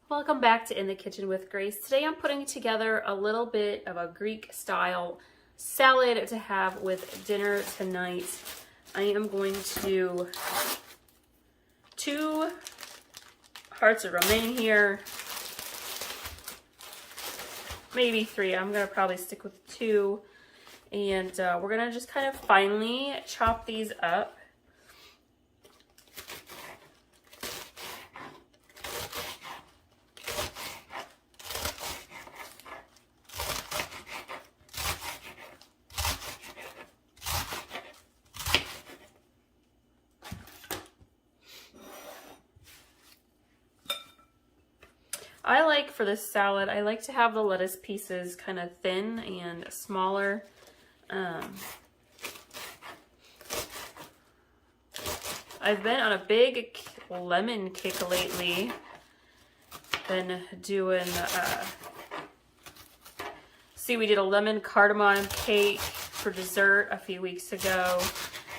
Welcome back to In the Kitchen with Grace. Today I'm putting together a little bit of a Greek style salad to have with dinner tonight. I am going to do 2 hearts of romaine here, maybe 3. I'm gonna probably stick with 2, and we're gonna just kind of finely chop these up. I like for this salad, I like to have the lettuce pieces kind of thin and smaller. I've been on a big lemon kick lately. Been doing, we did a lemon cardamom cake for dessert a few weeks ago.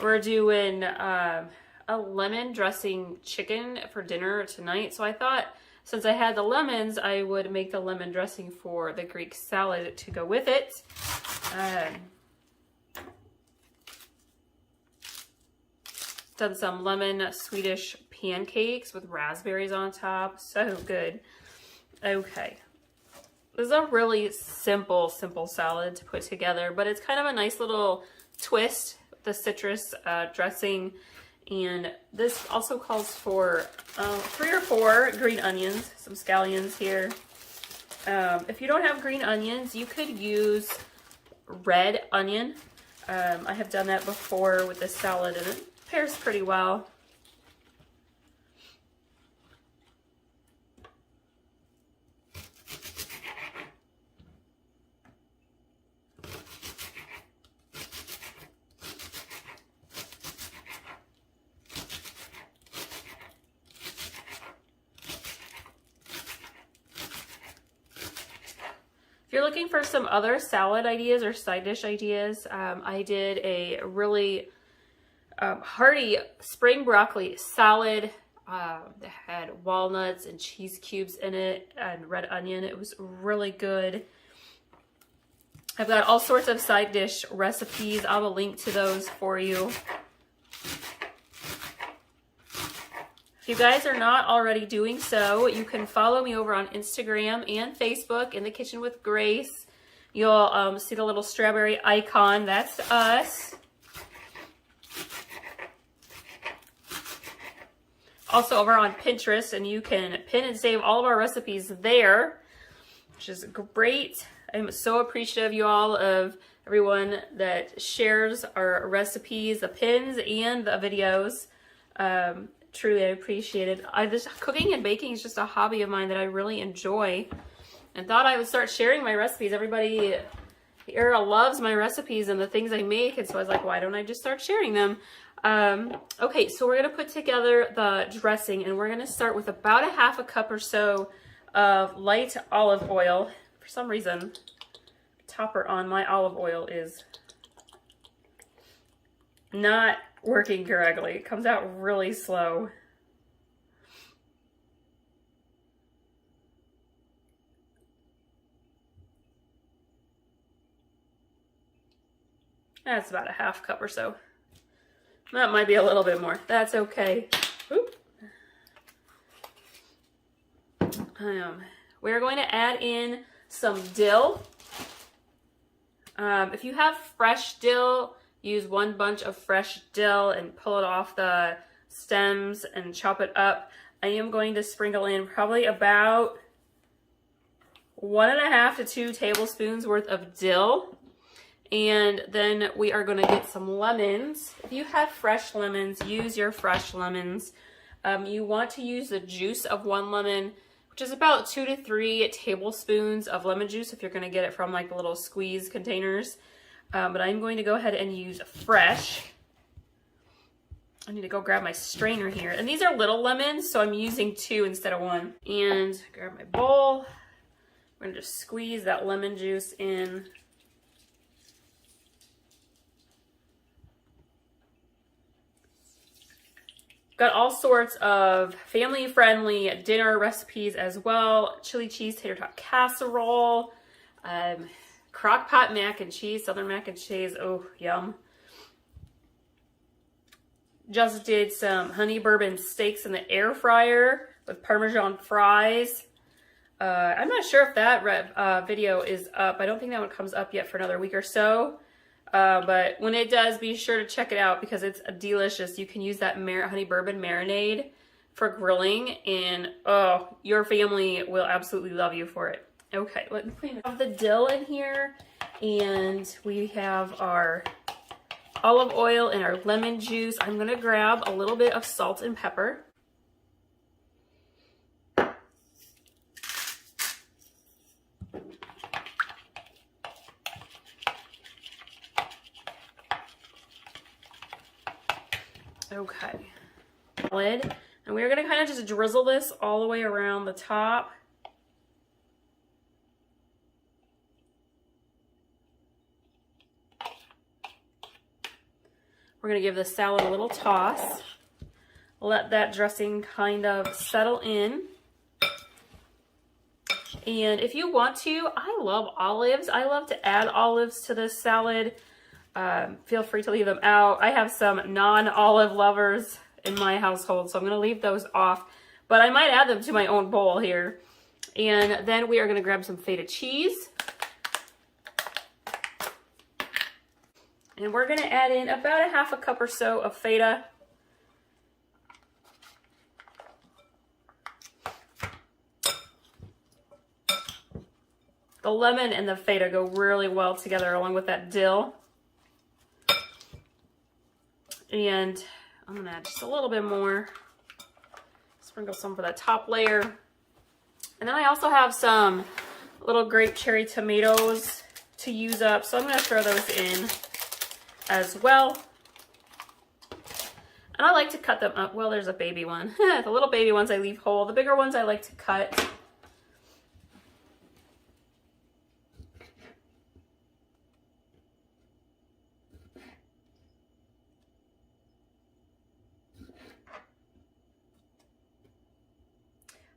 We're doing a lemon dressing chicken for dinner tonight. So I thought, since I had the lemons, I would make the lemon dressing for the Greek salad to go with it. Done some lemon Swedish pancakes with raspberries on top. So good. Okay. This is a really simple salad to put together, but it's kind of a nice little twist with the citrus dressing. And this also calls for 3 or 4 green onions, some scallions here. If you don't have green onions, you could use red onion. I have done that before with this salad and it pairs pretty well. If you're looking for some other salad ideas or side dish ideas, I did a really hearty spring broccoli salad that had walnuts and cheese cubes in it and red onion. It was really good. I've got all sorts of side dish recipes. I'll have a link to those for you. If you guys are not already doing so, you can follow me over on Instagram and Facebook, In the Kitchen with Grace. You'll see the little strawberry icon. That's us. Also over on Pinterest, and you can pin and save all of our recipes there, which is great. I'm so appreciative, you all, of everyone that shares our recipes, the pins, and the videos. Truly, I appreciate it. Cooking and baking is just a hobby of mine that I really enjoy, and thought I would start sharing my recipes. Everybody here loves my recipes and the things I make, and so I was like, why don't I just start sharing them? Okay, so we're gonna put together the dressing, and we're gonna start with about a half a cup or so of light olive oil. For some reason, the topper on my olive oil is not working correctly. It comes out really slow. That's about a half cup or so. That might be a little bit more. That's okay. Oop. We're going to add in some dill. If you have fresh dill, use 1 bunch of fresh dill and pull it off the stems and chop it up. I am going to sprinkle in probably about 1.5 to 2 tablespoons worth of dill. And then we are going to get some lemons. If you have fresh lemons, use your fresh lemons. You want to use the juice of 1 lemon, which is about 2 to 3 tablespoons of lemon juice if you're going to get it from like the little squeeze containers. But I'm going to go ahead and use fresh. I need to go grab my strainer here. And these are little lemons, so I'm using 2 instead of 1. And grab my bowl. I'm going to just squeeze that lemon juice in. Got all sorts of family-friendly dinner recipes as well. Chili cheese tater tot casserole, crock pot mac and cheese, southern mac and cheese. Oh, yum. Just did some honey bourbon steaks in the air fryer with Parmesan fries. I'm not sure if that video is up. I don't think that one comes up yet for another week or so. But when it does, be sure to check it out because it's delicious. You can use that honey bourbon marinade for grilling, and oh, your family will absolutely love you for it. Okay, let me clean up the dill in here, and we have our olive oil and our lemon juice. I'm gonna grab a little bit of salt and pepper. Okay, lid, and we're gonna kind of just drizzle this all the way around the top. We're gonna give the salad a little toss. Let that dressing kind of settle in. And if you want to, I love olives. I love to add olives to this salad. Feel free to leave them out. I have some non-olive lovers in my household, so I'm going to leave those off. But I might add them to my own bowl here. And then we are going to grab some feta cheese. And we're going to add in about a half a cup or so of feta. The lemon and the feta go really well together along with that dill. And I'm gonna add just a little bit more. Sprinkle some for that top layer. And then I also have some little grape cherry tomatoes to use up, so I'm gonna throw those in as well. And I like to cut them up. Well, there's a baby one. The little baby ones I leave whole. The bigger ones I like to cut.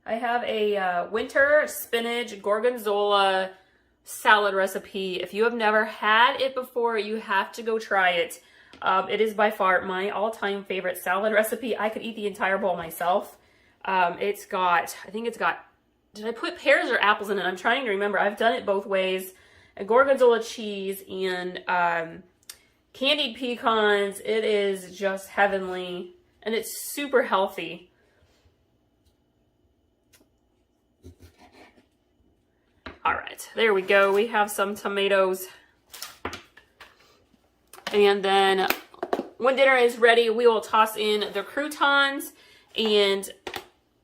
I have a winter spinach gorgonzola salad recipe. If you have never had it before, you have to go try it. It is by far my all-time favorite salad recipe. I could eat the entire bowl myself. It's got, I think it's got, did I put pears or apples in it? I'm trying to remember. I've done it both ways. A gorgonzola cheese and candied pecans. It is just heavenly, and it's super healthy. All right, there we go. We have some tomatoes. And then when dinner is ready, we will toss in the croutons, and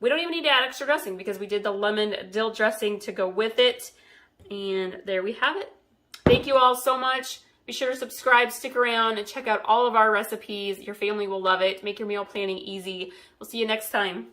we don't even need to add extra dressing because we did the lemon dill dressing to go with it. And there we have it. Thank you all so much. Be sure to subscribe, stick around, and check out all of our recipes. Your family will love it. Make your meal planning easy. We'll see you next time.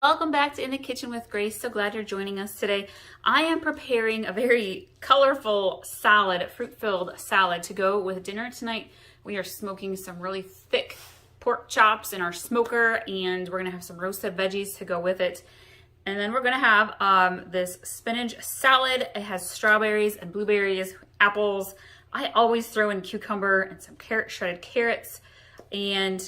Welcome back to In the Kitchen with Grace. So glad you're joining us today. I am preparing a very colorful salad, fruit-filled salad to go with dinner tonight. We are smoking some really thick pork chops in our smoker, and we're gonna have some roasted veggies to go with it. And then we're gonna have this spinach salad. It has strawberries and blueberries, apples. I always throw in cucumber and some shredded carrots. And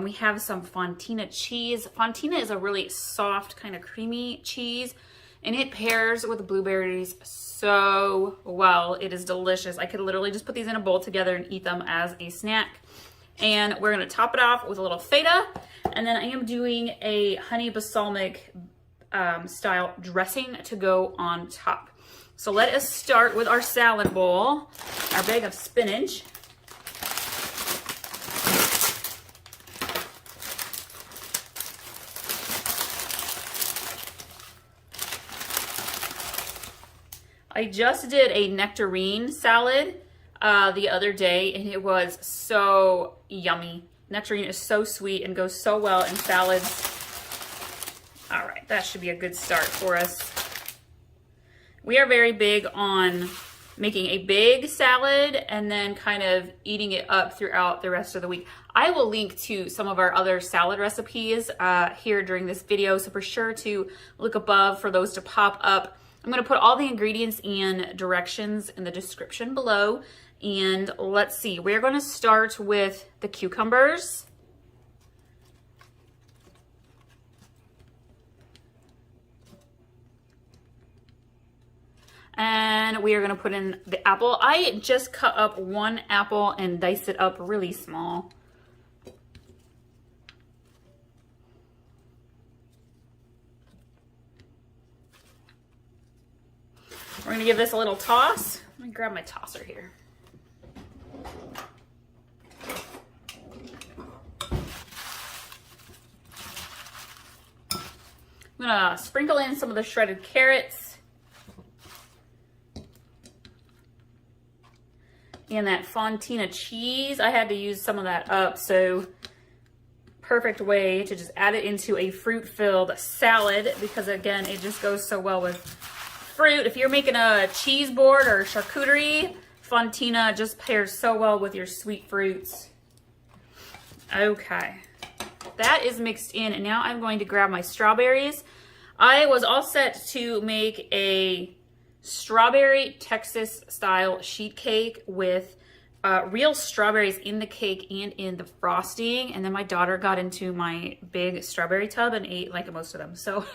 we have some fontina cheese. Fontina is a really soft, kind of creamy cheese, and it pairs with blueberries so well. It is delicious. I could literally just put these in a bowl together and eat them as a snack. And we're gonna top it off with a little feta, and then I am doing a honey balsamic style dressing to go on top. So let us start with our salad bowl, our bag of spinach. I just did a nectarine salad the other day, and it was so yummy. Nectarine is so sweet and goes so well in salads. All right, that should be a good start for us. We are very big on making a big salad and then kind of eating it up throughout the rest of the week. I will link to some of our other salad recipes here during this video, so for sure to look above for those to pop up. I'm going to put all the ingredients and directions in the description below. And let's see, we're going to start with the cucumbers. And we are going to put in the apple. I just cut up one apple and diced it up really small. We're going to give this a little toss. Let me grab my tosser here. I'm going to sprinkle in some of the shredded carrots. And that fontina cheese, I had to use some of that up, so perfect way to just add it into a fruit-filled salad, because again, it just goes so well with fruit. If you're making a cheese board or charcuterie, fontina just pairs so well with your sweet fruits. Okay, that is mixed in, and now I'm going to grab my strawberries. I was all set to make a strawberry Texas style sheet cake with real strawberries in the cake and in the frosting, and then my daughter got into my big strawberry tub and ate like most of them. So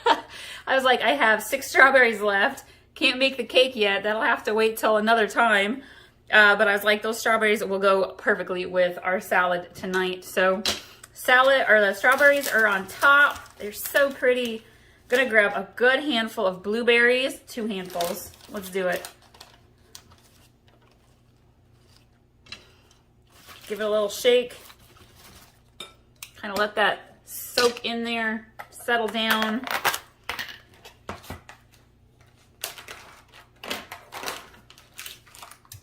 I was like, I have 6 strawberries left, can't make the cake yet, that'll have to wait till another time. But I was like, those strawberries will go perfectly with our salad tonight. So the strawberries are on top, they're so pretty. Gonna grab a good handful of blueberries, 2 handfuls. Let's do it. Give it a little shake. Kind of let that soak in there, settle down.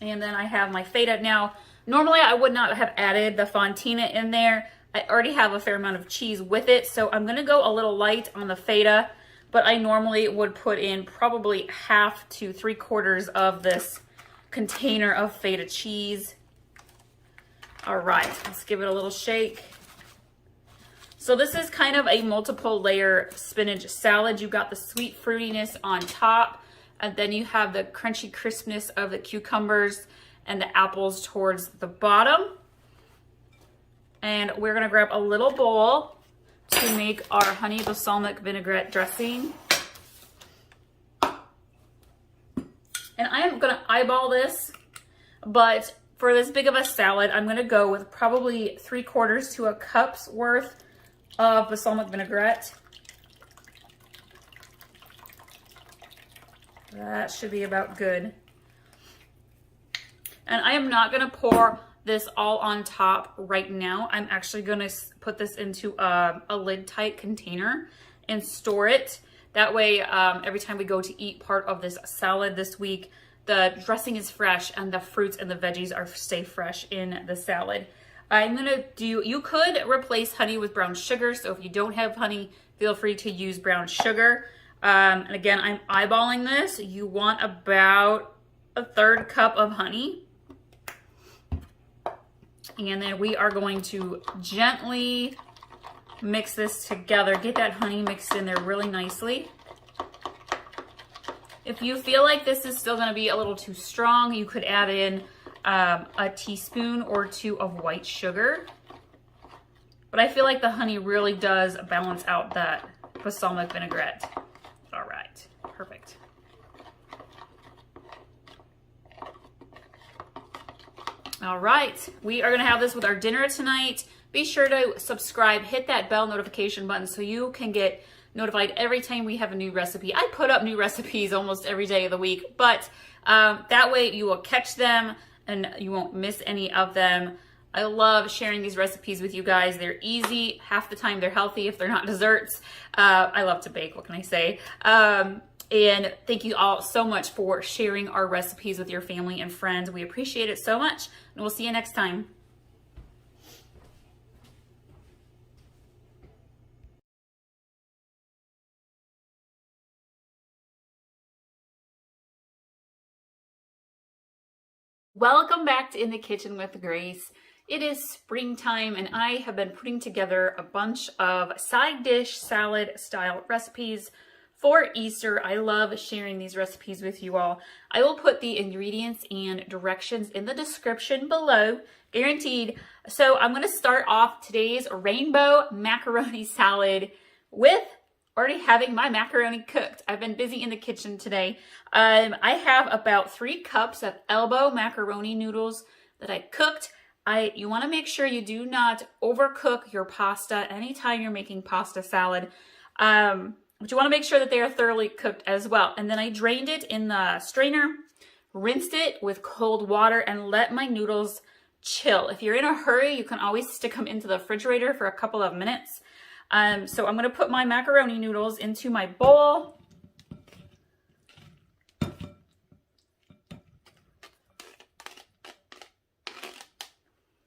And then I have my feta. Now, normally I would not have added the fontina in there. I already have a fair amount of cheese with it, so I'm gonna go a little light on the feta, but I normally would put in probably 1/2 to 3/4 of this container of feta cheese. All right, let's give it a little shake. So this is kind of a multiple layer spinach salad. You've got the sweet fruitiness on top, and then you have the crunchy crispness of the cucumbers and the apples towards the bottom. And we're gonna grab a little bowl to make our honey balsamic vinaigrette dressing. And I am gonna eyeball this, but for this big of a salad, I'm gonna go with probably 3/4 to a cup's worth of balsamic vinaigrette. That should be about good. And I am not gonna pour this all on top right now. I'm actually gonna put this into a lid tight container and store it. That way, every time we go to eat part of this salad this week, the dressing is fresh and the fruits and the veggies stay fresh in the salad. I'm gonna you could replace honey with brown sugar. So if you don't have honey, feel free to use brown sugar. And again, I'm eyeballing this. You want about 1/3 cup of honey. And then we are going to gently mix this together. Get that honey mixed in there really nicely. If you feel like this is still gonna be a little too strong, you could add in a teaspoon or 2 of white sugar. But I feel like the honey really does balance out that balsamic vinaigrette. All right, perfect. All right, we are gonna have this with our dinner tonight. Be sure to subscribe, hit that bell notification button so you can get notified every time we have a new recipe. I put up new recipes almost every day of the week, but that way you will catch them and you won't miss any of them. I love sharing these recipes with you guys. They're easy. Half the time they're healthy if they're not desserts. I love to bake, what can I say? And thank you all so much for sharing our recipes with your family and friends. We appreciate it so much, and we'll see you next time. Welcome back to In the Kitchen with Grace. It is springtime and I have been putting together a bunch of side dish salad style recipes for Easter. I love sharing these recipes with you all. I will put the ingredients and directions in the description below, guaranteed. So I'm going to start off today's rainbow macaroni salad with already having my macaroni cooked. I've been busy in the kitchen today. I have about 3 cups of elbow macaroni noodles that I cooked. You want to make sure you do not overcook your pasta anytime you're making pasta salad. But you want to make sure that they are thoroughly cooked as well. And then I drained it in the strainer, rinsed it with cold water, and let my noodles chill. If you're in a hurry, you can always stick them into the refrigerator for a couple of minutes. So I'm going to put my macaroni noodles into my bowl.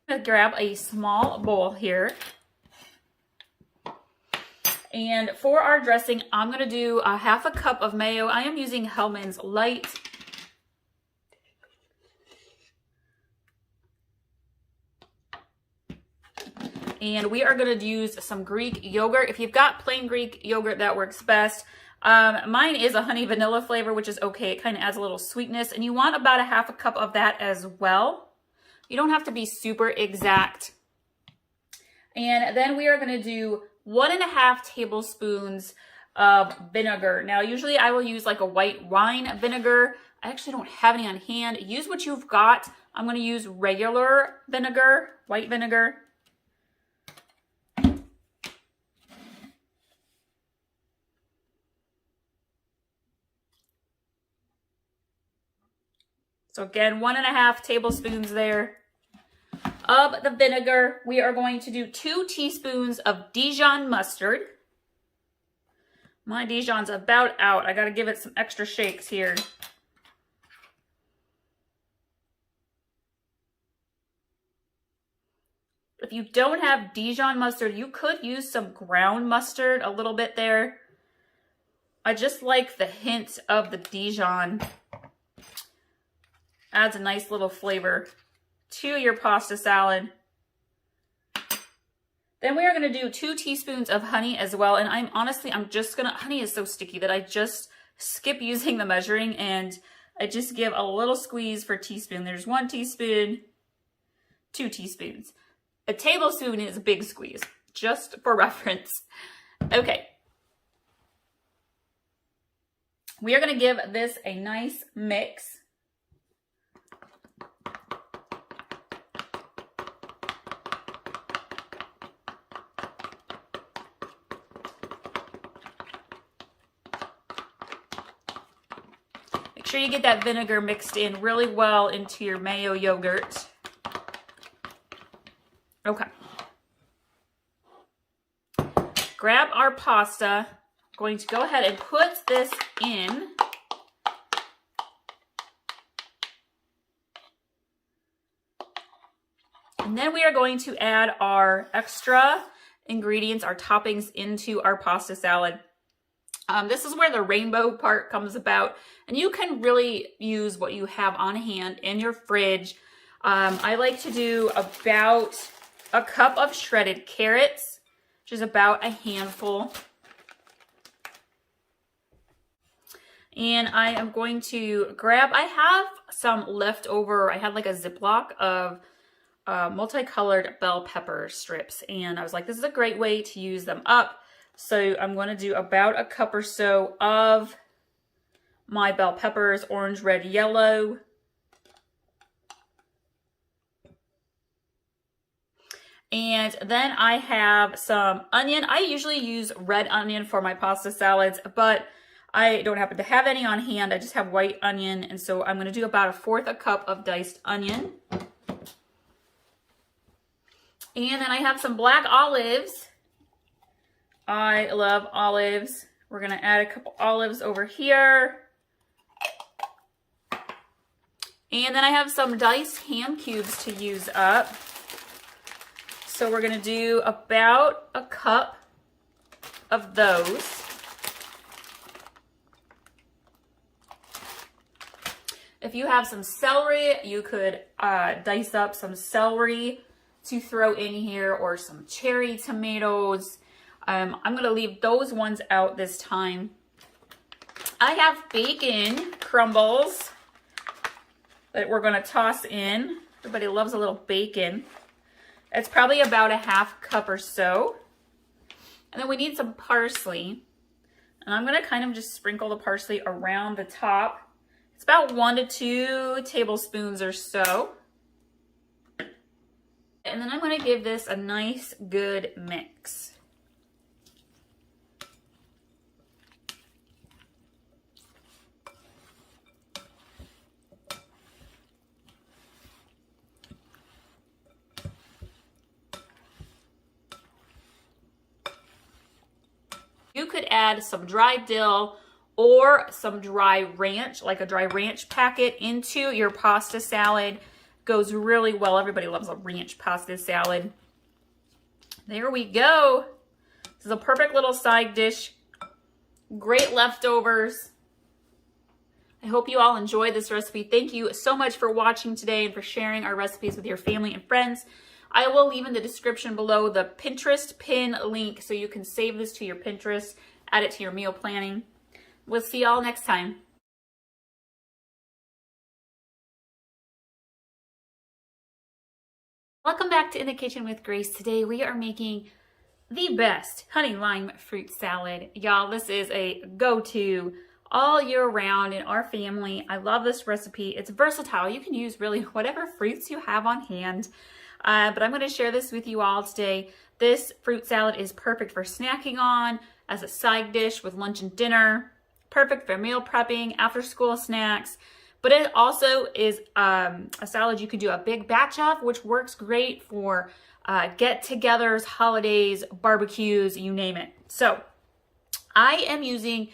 I'm going to grab a small bowl here. And for our dressing, I'm going to do a 1/2 cup of mayo. I am using Hellmann's Light. And we are going to use some Greek yogurt. If you've got plain Greek yogurt, that works best. Mine is a honey vanilla flavor, which is okay. It kind of adds a little sweetness. And you want about a 1/2 cup of that as well. You don't have to be super exact. And then we are going to do 1.5 tablespoons of vinegar. Now, usually I will use like a white wine vinegar. I actually don't have any on hand. Use what you've got. I'm going to use regular vinegar, white vinegar. So again, 1.5 tablespoons there of the vinegar. We are going to do 2 teaspoons of Dijon mustard. My Dijon's about out. I got to give it some extra shakes here. If you don't have Dijon mustard, you could use some ground mustard a little bit there. I just like the hint of the Dijon. Adds a nice little flavor to your pasta salad. Then we are going to do 2 teaspoons of honey as well. And I'm just going to, honey is so sticky that I just skip using the measuring and I just give a little squeeze for teaspoon. There's 1 teaspoon, 2 teaspoons. A tablespoon is a big squeeze, just for reference. Okay. We are going to give this a nice mix. Make sure you get that vinegar mixed in really well into your mayo yogurt. Okay. Grab our pasta. I'm going to go ahead and put this in. And then we are going to add our extra ingredients, our toppings into our pasta salad. This is where the rainbow part comes about, and you can really use what you have on hand in your fridge. I like to do about a cup of shredded carrots, which is about a handful. And I am going to I have some leftover, I had like a Ziploc of multicolored bell pepper strips, and I was like, this is a great way to use them up. So I'm going to do about a cup or so of my bell peppers, orange, red, yellow. And then I have some onion. I usually use red onion for my pasta salads, but I don't happen to have any on hand. I just have white onion. And so I'm going to do about 1/4 cup of diced onion. And then I have some black olives. I love olives. We're going to add a couple olives over here. And then I have some diced ham cubes to use up. So we're going to do about a cup of those. If you have some celery, you could dice up some celery to throw in here, or some cherry tomatoes. I'm gonna leave those ones out this time. I have bacon crumbles that we're gonna toss in. Everybody loves a little bacon. It's probably about a half cup or so. And then we need some parsley. And I'm gonna kind of just sprinkle the parsley around the top. It's about 1 to 2 tablespoons or so. And then I'm gonna give this a nice, good mix. You could add some dry dill or some dry ranch, like a dry ranch packet, into your pasta salad. Goes really well. Everybody loves a ranch pasta salad. There we go. This is a perfect little side dish. Great leftovers. I hope you all enjoyed this recipe. Thank you so much for watching today and for sharing our recipes with your family and friends. I will leave in the description below the Pinterest pin link so you can save this to your Pinterest, add it to your meal planning. We'll see y'all next time. Welcome back to In the Kitchen with Grace. Today we are making the best honey lime fruit salad. Y'all, this is a go-to all year round in our family. I love this recipe. It's versatile. You can use really whatever fruits you have on hand. But I'm going to share this with you all today. This fruit salad is perfect for snacking on, as a side dish with lunch and dinner, perfect for meal prepping, after school snacks. But it also is a salad you can do a big batch of, which works great for get-togethers, holidays, barbecues, you name it. So I am using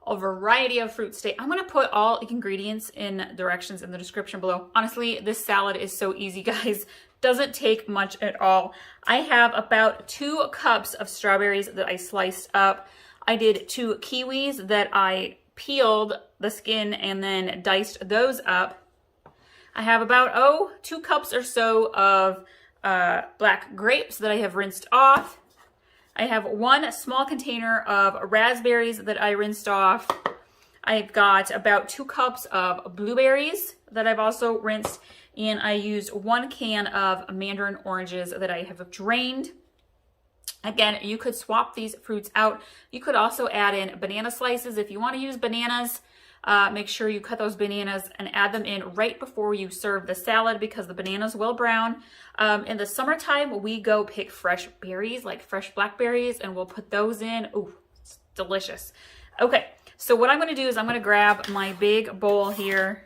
a variety of fruits today. I'm going to put all the ingredients in directions in the description below. Honestly, this salad is so easy, guys. Doesn't take much at all. I have about 2 cups of strawberries that I sliced up. I did 2 kiwis that I peeled the skin and then diced those up. I have about 2 cups or so of black grapes that I have rinsed off. I have 1 small container of raspberries that I rinsed off. I've got about 2 cups of blueberries that I've also rinsed. And I used 1 can of mandarin oranges that I have drained. Again, you could swap these fruits out. You could also add in banana slices. If you want to use bananas, make sure you cut those bananas and add them in right before you serve the salad, because the bananas will brown. In the summertime, we go pick fresh berries, like fresh blackberries, and we'll put those in. Ooh, it's delicious. Okay, so what I'm going to do is I'm going to grab my big bowl here.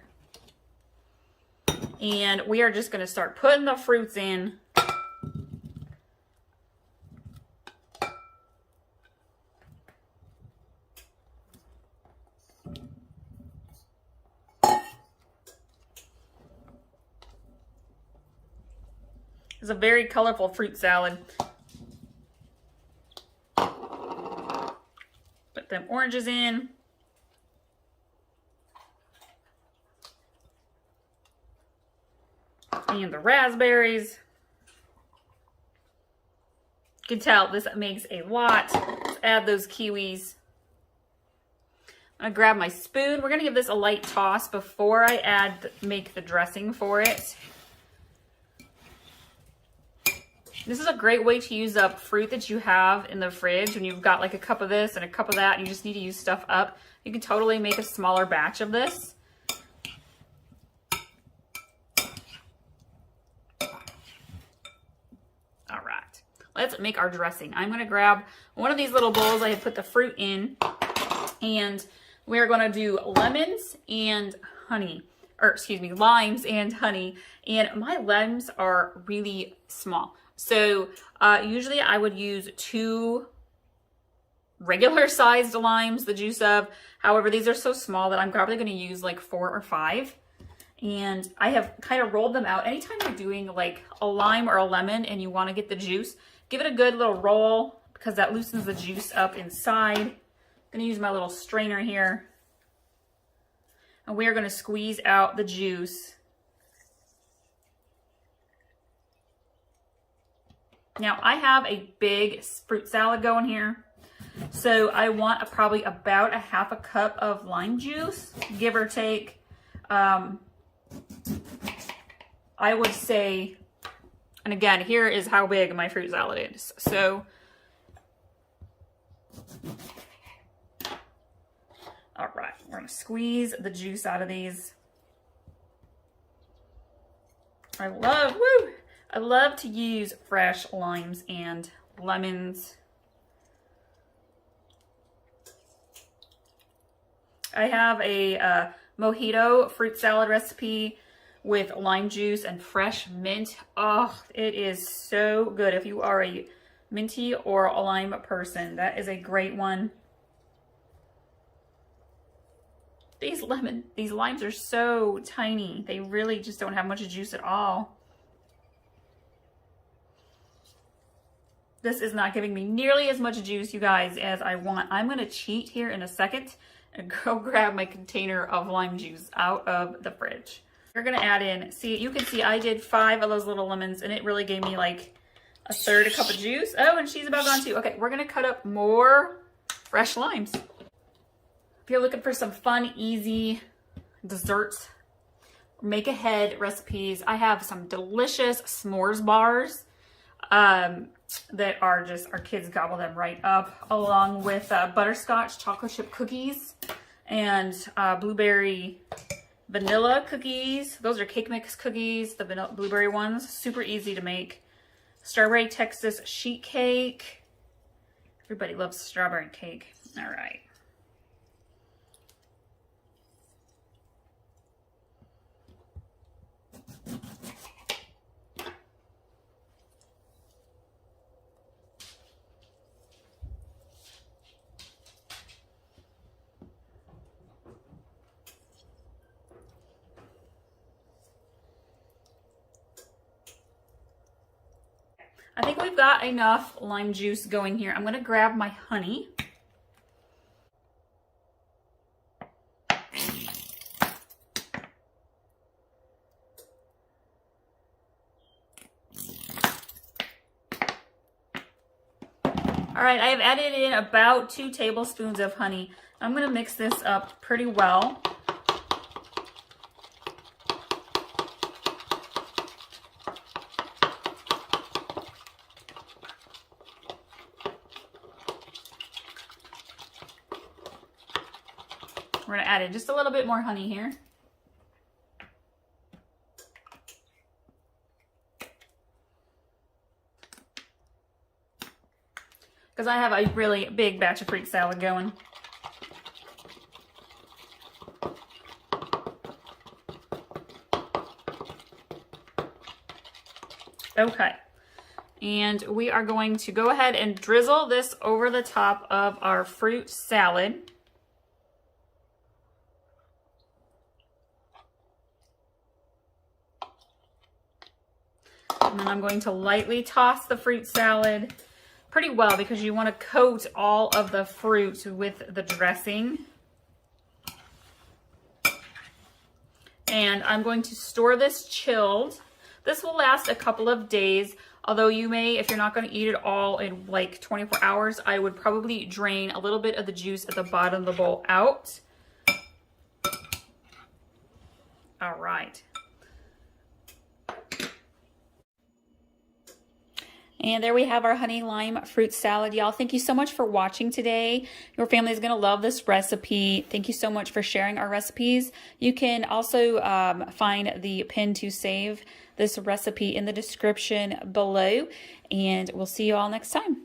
And we are just going to start putting the fruits in. It's a very colorful fruit salad. Put them oranges in. And the raspberries. You can tell this makes a lot. Let's add those kiwis. I'm gonna grab my spoon. We're gonna give this a light toss before I make the dressing for it. This is a great way to use up fruit that you have in the fridge when you've got like a cup of this and a cup of that and you just need to use stuff up. You can totally make a smaller batch of this. Let's make our dressing. I'm going to grab one of these little bowls I have put the fruit in, and we're going to do lemons and honey, or excuse me, limes and honey. And my limes are really small. So usually I would use 2 regular sized limes, the juice of. However, these are so small that I'm probably going to use like 4 or 5. And I have kind of rolled them out. Anytime you're doing like a lime or a lemon and you want to get the juice, give it a good little roll because that loosens the juice up inside. I'm going to use my little strainer here. And we are going to squeeze out the juice. Now I have a big fruit salad going here. So I want probably about a half a cup of lime juice, give or take. I would say, and again, here is how big my fruit salad is. So, all right, we're gonna squeeze the juice out of these. I love to use fresh limes and lemons. I have a mojito fruit salad recipe with lime juice and fresh mint. Oh, it is so good. If you are a minty or a lime person, that is a great one. These limes are so tiny. They really just don't have much juice at all. This is not giving me nearly as much juice, you guys, as I want. I'm gonna cheat here in a second and go grab my container of lime juice out of the fridge. We're gonna add in, see, you can see I did 5 of those little lemons and it really gave me like a third a cup of juice. Oh, and she's about gone too. Okay, we're gonna cut up more fresh limes. If you're looking for some fun, easy desserts, make ahead recipes, I have some delicious s'mores bars that are just, our kids gobble them right up, along with butterscotch chocolate chip cookies and blueberry vanilla cookies. Those are cake mix cookies, the vanilla blueberry ones, super easy to make. Strawberry Texas sheet cake. Everybody loves strawberry cake. All right. I think we've got enough lime juice going here. I'm going to grab my honey. All right, I have added in about 2 tablespoons of honey. I'm going to mix this up pretty well. We're going to add in just a little bit more honey here. Because I have a really big batch of fruit salad going. Okay. And we are going to go ahead and drizzle this over the top of our fruit salad. And then I'm going to lightly toss the fruit salad pretty well because you want to coat all of the fruit with the dressing. And I'm going to store this chilled. This will last a couple of days, although you may, if you're not going to eat it all in like 24 hours, I would probably drain a little bit of the juice at the bottom of the bowl out. All right. And there we have our honey lime fruit salad. Y'all, thank you so much for watching today. Your family is going to love this recipe. Thank you so much for sharing our recipes. You can also find the pin to save this recipe in the description below. And we'll see you all next time.